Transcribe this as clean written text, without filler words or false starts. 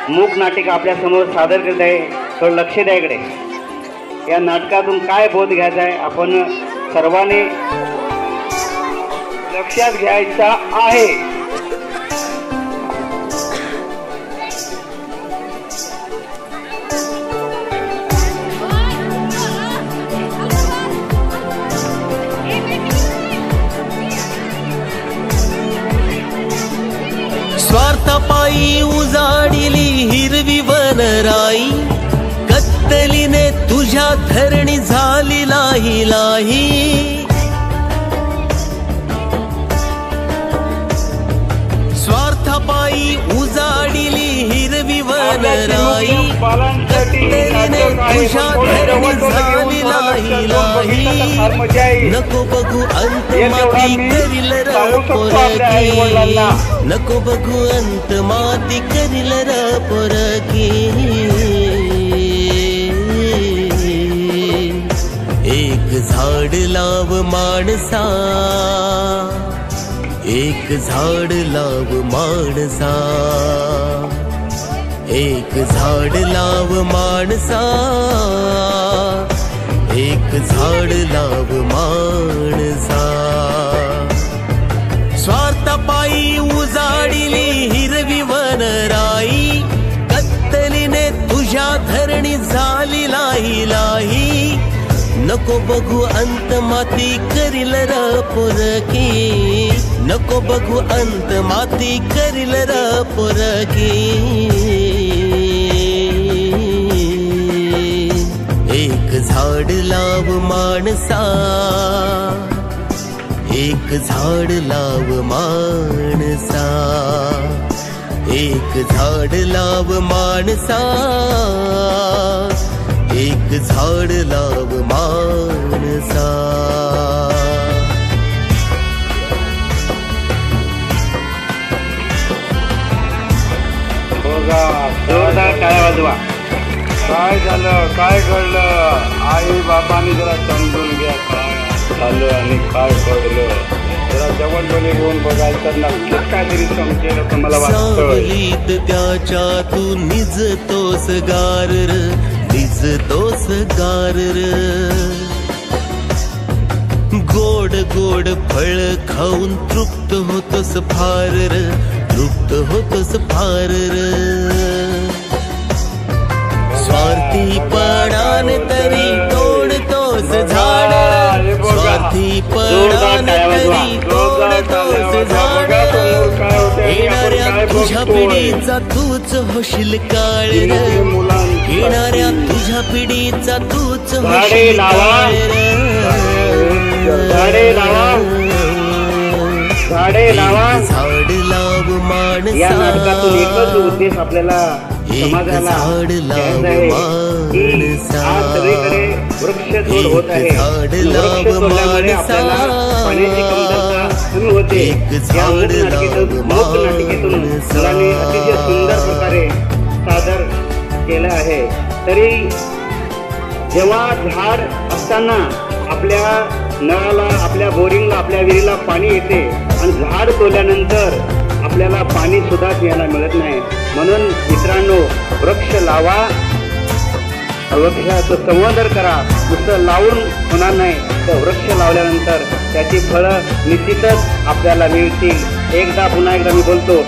मूक नाटिका आपल्या समोर सादर करत आहे. थोडं लक्ष द्या इकडे. या नाटकातून काय बोध घ्यायचा आहे आपण सर्वांनी लक्षात घ्यायचा आहे. स्वार्थापायी उजाडिली हिरवी वनराई, कत्तलीने तुझ्या धरणी झाली लाही लाही. स्वार्थापायी उजाडिली हिरवी वनराई, कत्तलीने तुझ्या धरणी झाली लाही लाही. नको बघू अंत माती करील र पोरगी, नको बघू अंत माती करील र पोरगी. एक झाड लाव माणसा, एक झाड लाव माणसा, एक झाड लाव माणसा, एक झाड लाव माणसा. स्वार्थापायी उजाडिली हिरवी वनराई, कत्तलीने तुझ्या धरणी झाली लाही लाही. नको बघू अंत माती करील र पोरगी, नको बघू अंत माती करील र पोरगी. एक झाड लाव माणसा, एक झाड लाव माणसा, एक झाड लाव माणसा, एक झाड लाव माणसा. बघा जोरदार टाळ्या वाजवा. काय झालं, काय घडलं, आई बाबांनी जरा समजून घ्या काय झालं आणि काय घडलं. जरा जवळजवळ येऊन बघायचं तर नक्कीच काहीतरी समजेल असं मला वाटतं. सावलीत त्याच्या तू निजतोस गार र, निजतोस गार र. गोड गोड फळ खाऊन तृप्त होतोस फार र, तृप्त होतोस फार र. स्वार्थीपणाने तरी तोडतोस झाड, स्वार्थीपणाने तरी तोडतोस झाड. येणाऱ्या तुझ्या पिढीचा तूच होशील काळ र, येणाऱ्या तुझ्या पिढीचा तूच होशील काळ र. झाडे लावा, झाडे लावा. झाड लाव माणसा. या नाटकातून एकच उद्देश आपल्याला समाजाला द्यायचा आहे की आज सगळीकडे वृक्षतोड होत आहे. वृक्ष तोडल्यामुळे आपल्याला पाण्याची कमतरता कमी होते. या मूक नाटिकेतून मुलांनी अतिशय सुंदर प्रकारे सादर केलं आहे. तरी जेव्हा झाड असताना आपल्या नळाला, आपल्या बोरिंगला, आपल्या विहिरीला पाणी येते आणि झाड तोडल्यानंतर आपल्याला पाणी सुद्धा प्यायला मिळत नाही. म्हणून मित्रांनो, वृक्ष लावा, वृक्षाचं संवर्धन करा. नुसतं लावून होणार नाही, तर वृक्ष लावल्यानंतर त्याची फळं निश्चितच आपल्याला मिळतील. एकदा पुन्हा एकदा मी बोलतो.